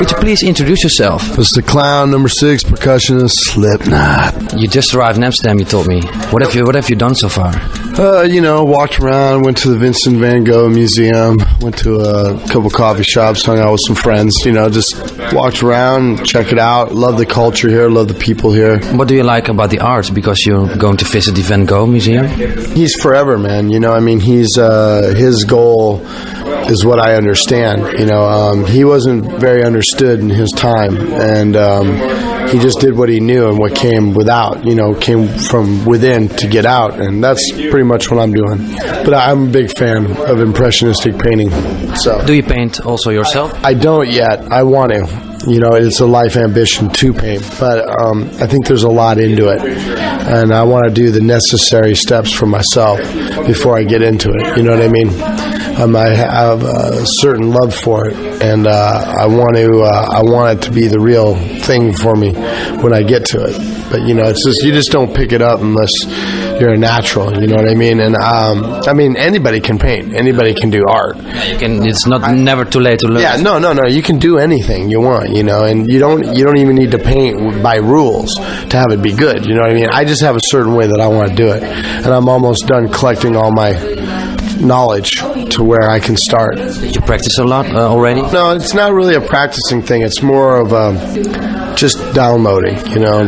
Could you please introduce yourself? It's the clown, number 6, percussionist, Slipknot. You just arrived in Amsterdam, you told me. What have you done so far? Walked around, went to the Vincent van Gogh Museum, went to a couple coffee shops, hung out with some friends, just walked around, check it out. Love the culture here, love the people here. What do you like about the art? Because you're going to visit the Van Gogh Museum? He's forever, man. He's his goal is what I understand. He wasn't very understood in his time, and he just did what he knew and what came came from within to get out, and that's pretty much what I'm doing. But I'm a big fan of impressionistic painting. So, do you paint also yourself? I don't yet. I want to. It's a life ambition to paint, but I think there's a lot into it, and I want to do the necessary steps for myself before I get into it. You know what I mean? I have a certain love for it, and I want it to be the real thing for me when I get to it. But it's just you just don't pick it up unless you're a natural. You know what I mean? And anybody can paint. Anybody can do art. You can. It's never too late to learn. Yeah, no. You can do anything you want. And you don't even need to paint by rules to have it be good. You know what I mean? I just have a certain way that I want to do it, and I'm almost done collecting all my knowledge to where I can start. Did you practice a lot already? No, it's not really a practicing thing. It's more of just downloading,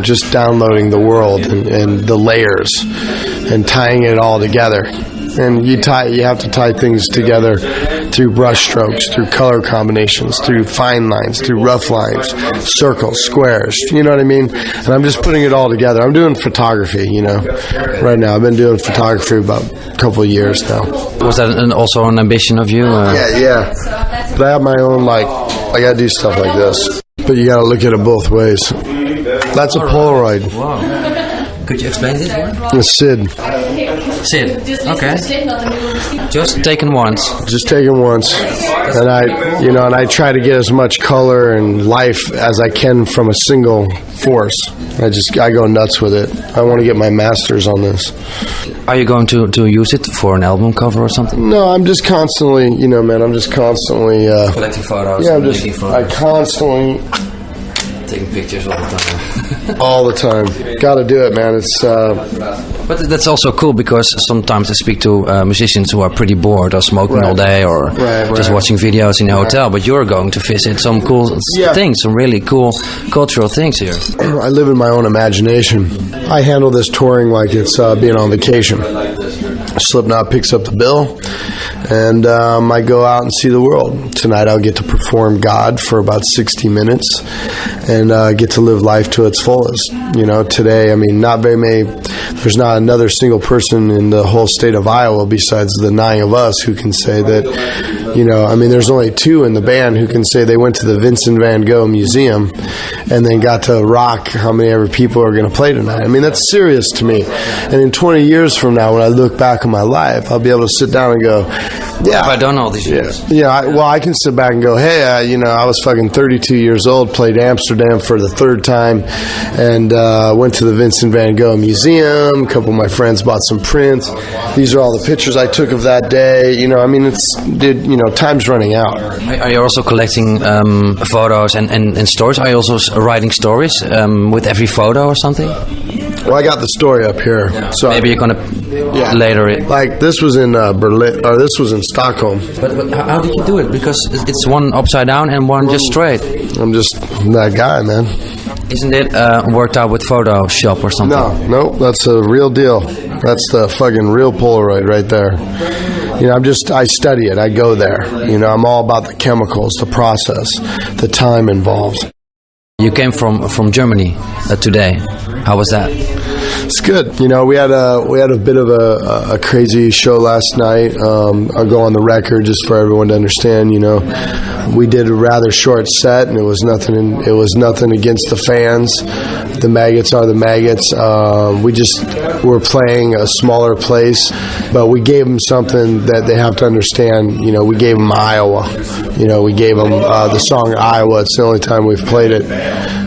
just downloading the world and the layers and tying it all together. And you have to tie things together through brush strokes, through color combinations, through fine lines, through rough lines, circles, squares. You know what I mean? And I'm just putting it all together. I'm doing photography, right now. I've been doing photography about a couple of years now. Was that also an ambition of you? Yeah. But I have my own, I got to do stuff like this. But you got to look at it both ways. That's a Polaroid. Wow. Could you explain this one? It's Sid. Sid. Okay. Just taken once. And I try to get as much color and life as I can from a single force. I go nuts with it. I want to get my masters on this. Are you going to use it for an album cover or something? No, I'm just constantly, I'm just constantly collecting photos. Yeah, I constantly taking pictures all the time. All the time. Got to do it, man. It's. But that's also cool because sometimes I speak to musicians who are pretty bored or smoking all day or just watching videos in a hotel. But you're going to visit some cool things, some really cool cultural things here. I live in my own imagination. I handle this touring like it's being on vacation. Slipknot picks up the bill, and I go out and see the world. Tonight I'll get to perform God for about 60 minutes and get to live life to its fullest. Today, not very many, there's not another single person in the whole state of Iowa besides the 9 of us who can say that, there's only 2 in the band who can say they went to the Vincent van Gogh Museum and then got to rock how many ever people are going to play tonight. That's serious to me. And in 20 years from now, when I look back on my life, I'll be able to sit down and go, yeah. Have I done all these years? I can sit back and go, hey, I was fucking 32 years old, played Amsterdam for the 3rd time, and went to the Vincent van Gogh Museum. A couple of my friends bought some prints. These are all the pictures I took of that day. Time's running out. Are you also collecting photos and stories? Are you also writing stories with every photo or something? Well, I got the story up here. Yeah. So maybe you're gonna later it. Like this was in Berlin, or this was in Stockholm. But how did you do it? Because it's one upside down and one just straight. I'm just that guy, man. Isn't it worked out with Photoshop or something? No, that's a real deal. That's the fucking real Polaroid right there. I study it. I go there. I'm all about the chemicals, the process, the time involved. You came from Germany today. How was that? It's good. We had a bit of a crazy show last night. I'll go on the record just for everyone to understand. We did a rather short set, and it was nothing against the fans. The maggots are the maggots. We just were playing a smaller place, but we gave them something that they have to understand. We gave them Iowa. We gave them the song Iowa. It's the only time we've played it.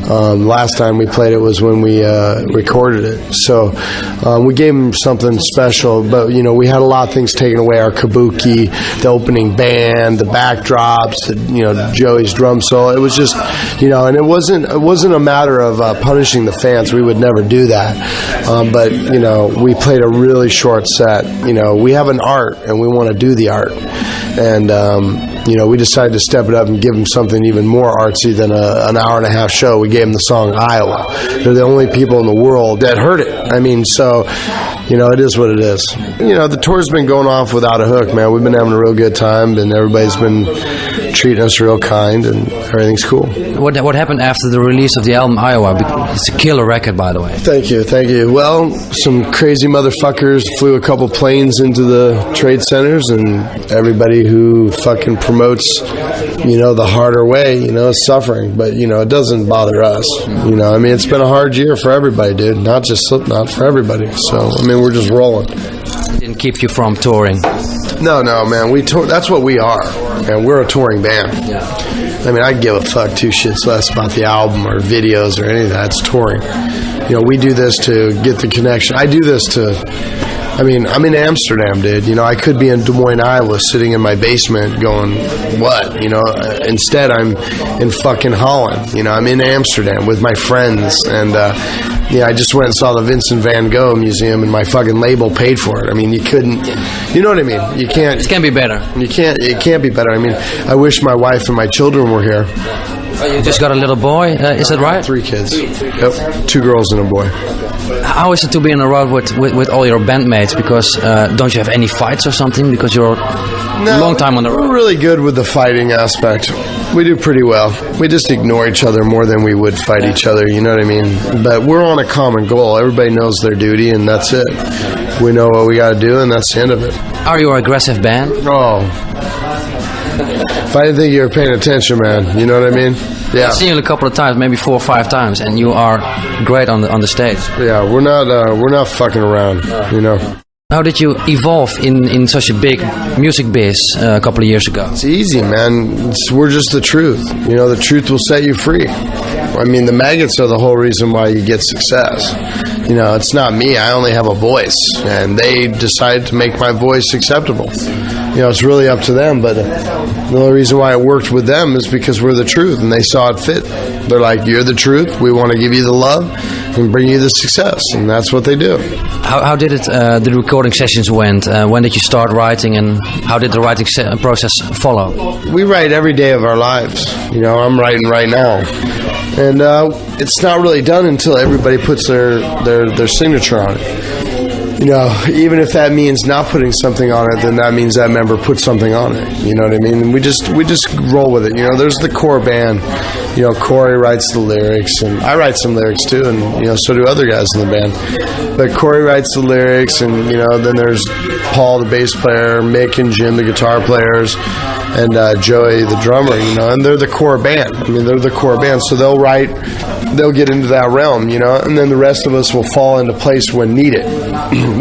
Last time we played it was when we recorded it. So we gave them something special, but you know, we had a lot of things taken away: our kabuki, the opening band, the backdrops, you know, Joey's drum solo. It was just, you know, and it wasn't a matter of punishing the fans. We would never do that. But you know, we played a really short set. You know, we have an art, and we want to do the art, and you know, we decided to step it up and give them something even more artsy than an hour-and-a-half show. We gave them the song Iowa. They're the only people in the world that heard it. I mean, so, you know, it is what it is. You know, the tour's been going off without a hook, man. We've been having a real good time, and everybody's been treating us real kind, and everything's cool. What happened after the release of the album Iowa? It's a killer record, by the way. Thank you. Well, some crazy motherfuckers flew a couple planes into the trade centers, and everybody who fucking promotes, you know, the harder way, you know, is suffering. But, you know, it doesn't bother us. You know, I mean, it's been a hard year for everybody, dude. Not just Slipknot, for everybody. So, I mean, we're just rolling. It didn't keep you from touring? No, man. We tour. That's what we are, and we're a touring band. Yeah. I mean, I give a fuck two shits less about the album or videos or any of that. It's touring. You know, we do this to get the connection. I do this to, I mean, I'm in Amsterdam, dude. You know, I could be in Des Moines, Iowa, sitting in my basement going, what? You know, instead I'm in fucking Holland. You know, I'm in Amsterdam with my friends, and, yeah, I just went and saw the Vincent van Gogh Museum, and my fucking label paid for it. I mean, you couldn't, you know what I mean? You can't. It can be better. It can't be better. I mean, I wish my wife and my children were here. Oh, you just got a little boy, is that right? 3 kids. Yep, 2 girls and a boy. How is it to be on the road with all your bandmates? Because don't you have any fights or something? Because you're a long time on the road. We're really good with the fighting aspect. We do pretty well. We just ignore each other more than we would fight each other, you know what I mean? But we're on a common goal. Everybody knows their duty, and that's it. We know what we got to do, and that's the end of it. Are you an aggressive band? Oh. If I didn't think you were paying attention, man, you know what I mean? Yeah. I've seen you a couple of times, maybe 4 or 5 times, and you are great on the stage. Yeah, we're not fucking around, you know. How did you evolve in such a big music biz a couple of years ago? It's easy, man. We're just the truth. You know, the truth will set you free. I mean, the maggots are the whole reason why you get success. You know, it's not me. I only have a voice, and they decide to make my voice acceptable. You know, it's really up to them, but the only reason why it worked with them is because we're the truth, and they saw it fit. They're like, you're the truth. We want to give you the love and bring you the success, and that's what they do. How did it? The recording sessions went? When did you start writing, and how did the writing process follow? We write every day of our lives. You know, I'm writing right now, and it's not really done until everybody puts their signature on it. You know, even if that means not putting something on it, then that means that member put something on it. You know what I mean? And we just roll with it. You know, there's the core band. You know, Corey writes the lyrics, and I write some lyrics too, and you know, so do other guys in the band. But Corey writes the lyrics, and you know, then there's Paul, the bass player, Mick and Jim, the guitar players, and Joey, the drummer. You know, and they're the core band. I mean, they're the core band, so they'll get into that realm, you know, and then the rest of us will fall into place when needed.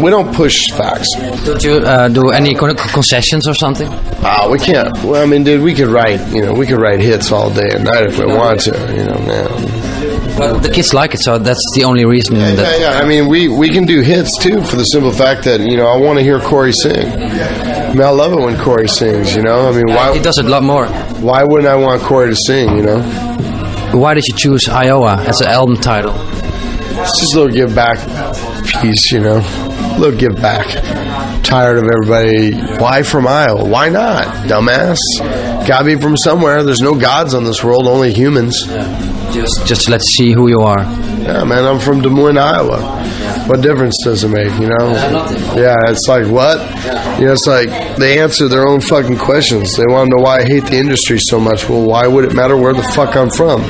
We don't push facts. Don't you do any concessions or something? We can't. Well, I mean, dude, we could write hits all day and night if we wanted to, you know, man. Well, the kids like it, so that's the only reason. Yeah. I mean, we can do hits, too, for the simple fact that, you know, I want to hear Corey sing. I mean, I love it when Corey sings, you know? I mean, why... He does it a lot more. Why wouldn't I want Corey to sing, you know? Why did you choose Iowa as an album title? It's just a little give back piece, you know? A little give back. Tired of everybody. Why from Iowa? Why not, dumbass? Gotta be from somewhere. There's no gods on this world, only humans. Just let's see who you are. Yeah, man, I'm from Des Moines, Iowa. What difference does it make, you know? Yeah, it's like, what? You know, it's like they answer their own fucking questions. They want to know why I hate the industry so much. Well, why would it matter where the fuck I'm from?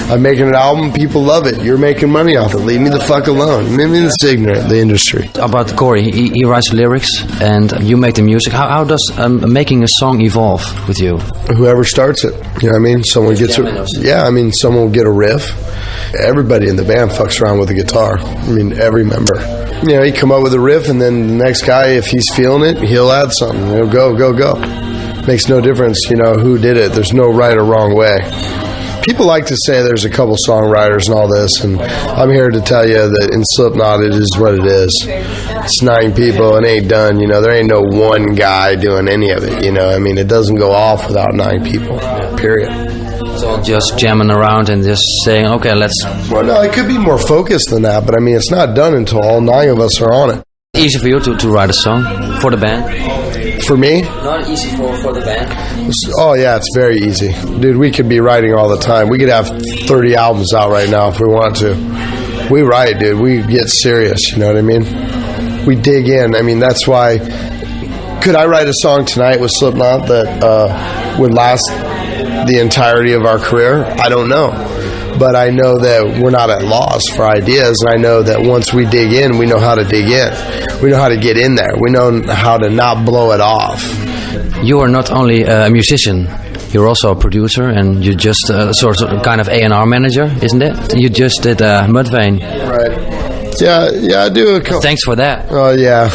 I'm making an album, people love it. You're making money off it. Leave me the fuck alone. Maybe it's ignorant, the industry. About Corey, he writes lyrics and you make the music. How does making a song evolve with you? Whoever starts it. You know what I mean? Someone gets it. Yeah, I mean, someone will get a riff. Everybody in the band fucks around with a guitar. I mean, every member. You know, he come up with a riff, and then the next guy, if he's feeling it, he'll add something. He'll go. Makes no difference, you know, who did it. There's no right or wrong way. people like to say there's a couple songwriters and all this, and I'm here to tell you that in Slipknot it is what it is. It's 9 people and ain't done, you know. There ain't no one guy doing any of it, you know. I mean, it doesn't go off without 9 people, period. It's all just jamming around and just saying, okay, let's... Well, no, it could be more focused than that, but I mean, it's not done until all 9 of us are on it. Easy for you to write a song for the band? For me? Not easy for the band. Oh, yeah, it's very easy. Dude, we could be writing all the time. We could have 30 albums out right now if we want to. We write, dude. We get serious, you know what I mean? We dig in. I mean, that's why... Could I write a song tonight with Slipknot that would last the entirety of our career? I don't know. But I know that we're not at loss for ideas, and I know that once we dig in, we know how to dig in. We know how to get in there. We know how to not blow it off. You are not only a musician, you're also a producer, and you're just sort of kind of A&R manager, isn't it? You just did Mudvayne. Right. Yeah, I do a couple. Thanks for that. Oh, yeah.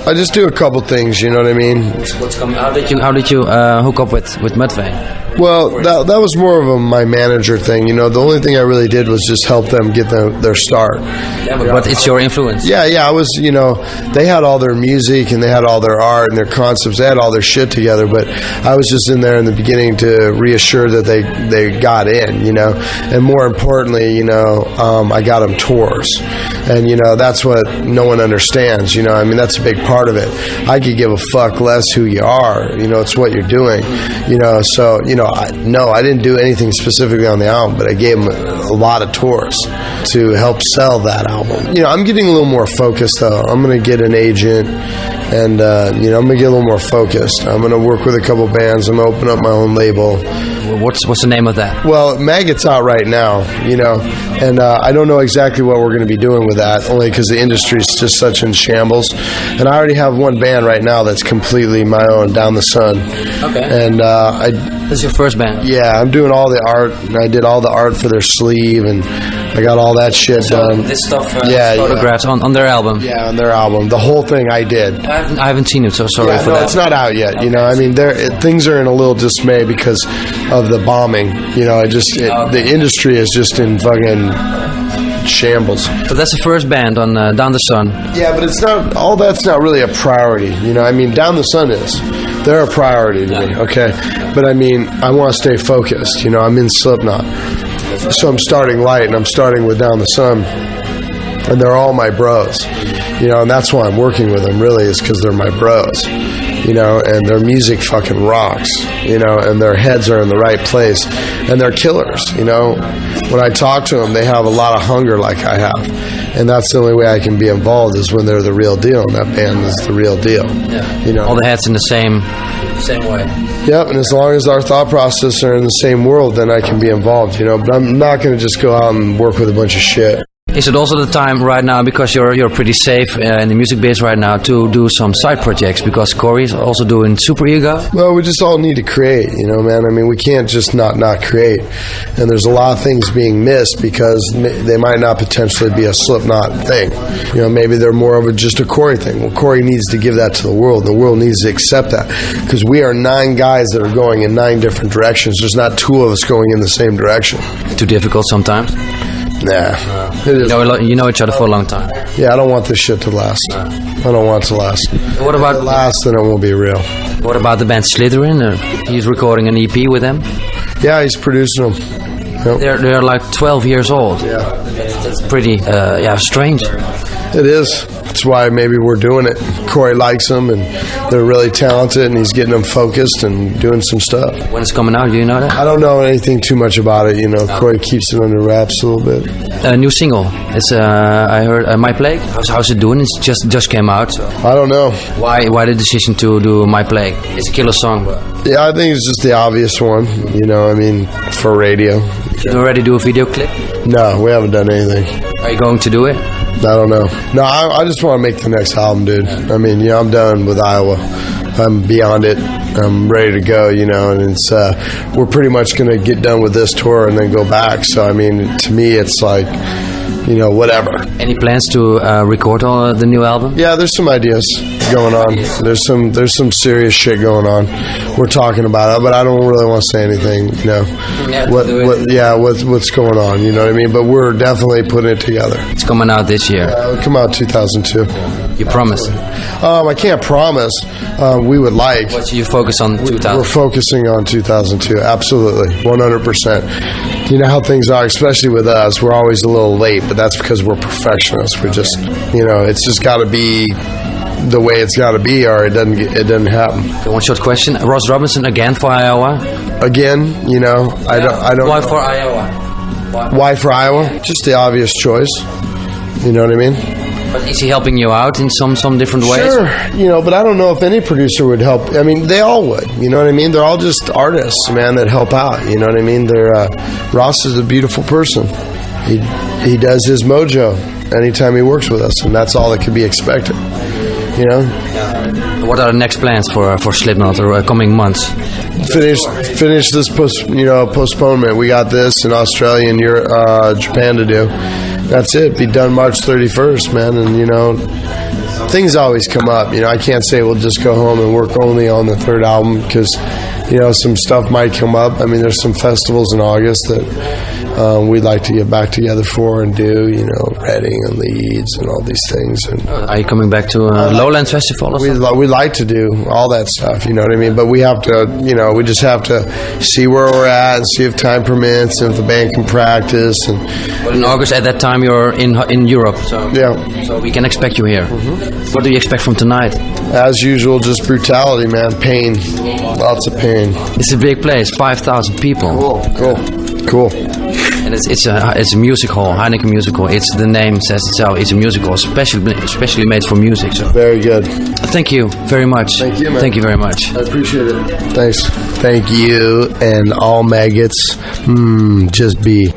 I just do a couple things, you know what I mean? What's coming? How did you hook up with Mudvayne? Well, that was more of my manager thing. You know, the only thing I really did was just help them get their start. Yeah, but it's your influence. Yeah. I was, you know, they had all their music and they had all their art and their concepts. They had all their shit together, but I was just in there in the beginning to reassure that they got in, you know. And more importantly, you know, I got them tours. And, you know, that's what no one understands, you know. I mean, that's a big part of it. I could give a fuck less who you are. You know, it's what you're doing, you know. So, you know, I didn't do anything specifically on the album, but I gave them a lot of tours to help sell that album. You know, I'm getting a little more focused, though. I'm going to get an agent, and, you know, I'm going to get a little more focused. I'm going to work with a couple bands. I'm going to open up my own label. What's the name of that? Well, Maggot's out right now, you know, and I don't know exactly what we're going to be doing with that, only because the industry is just such in shambles. And I already have one band right now that's completely my own, Down the Sun. Okay. And that's your first band? Yeah, I'm doing all the art, and I did all the art for their sleeve, and I got all that shit done. This stuff, photographs on their album? Yeah, on their album. The whole thing I did. I haven't seen it, so sorry for that. It's not out yet, you know. I mean, things are in a little dismay because of the bombing. You know, the industry is just in fucking shambles. So that's the first band on Down the Sun. Yeah, but it's not. All that's not really a priority. You know, I mean, Down the Sun is. They're a priority to me. Okay, but I mean, I want to stay focused. You know, I'm in Slipknot, so I'm starting light, and I'm starting with Down the Sun, and they're all my bros. You know, and that's why I'm working with them. Really, is because they're my bros. You know, and their music fucking rocks, you know, and their heads are in the right place, and they're killers, you know. When I talk to them, they have a lot of hunger like I have, and that's the only way I can be involved is when they're the real deal, and that band is the real deal, you know. All the heads in the same way. Yep, and as long as our thought process are in the same world, then I can be involved, you know, but I'm not going to just go out and work with a bunch of shit. Is it also the time right now, because you're pretty safe in the music biz right now, to do some side projects? Because Corey's also doing Super Ego. Well, we just all need to create, you know, man. I mean, we can't just not create. And there's a lot of things being missed because they might not potentially be a Slipknot thing. You know, maybe they're more of just a Corey thing. Well, Corey needs to give that to the world. The world needs to accept that because we are 9 guys that are going in 9 different directions. There's not 2 of us going in the same direction. Too difficult sometimes? Nah. You know each other for a long time. Yeah, I don't want this shit to last. I don't want it to last. What about if it lasts, then it won't be real. What about the band Slytherin? He's recording an EP with them. Yeah, he's producing them. Yep. They're like 12 years old. Yeah, that's pretty strange. It is. That's why maybe we're doing it. Corey likes them, and they're really talented, and he's getting them focused and doing some stuff. When it's coming out, do you know that? I don't know anything too much about it. You know, Corey keeps it under wraps a little bit. A new single. It's I heard My Plague. How's it doing? It just came out. So. I don't know. Why the decision to do My Plague? It's a killer song. But. Yeah, I think it's just the obvious one. You know, I mean, for radio. Did you already do a video clip? No, we haven't done anything. Are you going to do it? I don't know. No, I just want to make the next album, dude. I mean, you know, I'm done with Iowa. I'm beyond it. I'm ready to go, you know, and it's we're pretty much going to get done with this tour and then go back. So, I mean, to me, it's like, you know, whatever. Any plans to record all the new album? Yeah, there's some ideas. going on. There's some serious shit going on. We're talking about it, but I don't really want to say anything. You know, what's going on? You know what I mean? But we're definitely putting it together. It's coming out this year. It'll come out 2002. You promise? I can't promise. We would like. What do you focus on? 2000. We're focusing on 2002. Absolutely, 100%. You know how things are, especially with us. We're always a little late, but that's because we're perfectionists. We're just, you know, it's just got to be the way it's got to be, or it doesn't happen. One short question: Ross Robinson again for Iowa? Again, you know, I don't. Why for Iowa? Why for Iowa? Just the obvious choice. You know what I mean? But is he helping you out in some different ways? Sure, you know, but I don't know if any producer would help. I mean, they all would. You know what I mean? They're all just artists, man, that help out. You know what I mean? Ross is a beautiful person. He does his mojo anytime he works with us, and that's all that could be expected. You know. What are the next plans for Slipknot or coming months? Finish this postponement. We got this in Australia and Japan to do. That's it. Be done March 31st, man. And, you know, things always come up. You know, I can't say we'll just go home and work only on the third album because, you know, some stuff might come up. I mean, there's some festivals in August that we'd like to get back together for and do, you know, Reading and Leeds and all these things. And are you coming back to Lowlands Festival or something? We like to do all that stuff, you know what I mean? But we have to, you know, we just have to see where we're at and see if time permits and if the band can practice. And but in August, at that time, you're in Europe. So yeah. So we can expect you here. Mm-hmm. What do you expect from tonight? As usual, just brutality, man. Pain. Lots of pain. It's a big place, 5,000 people. Cool. And it's a music hall, Heineken Music Hall. It's the name says itself. It's a music hall, especially made for music. So very good. Thank you very much. Thank you, man. Thank you very much. I appreciate it. Thanks. Thank you, and all maggots. Just be.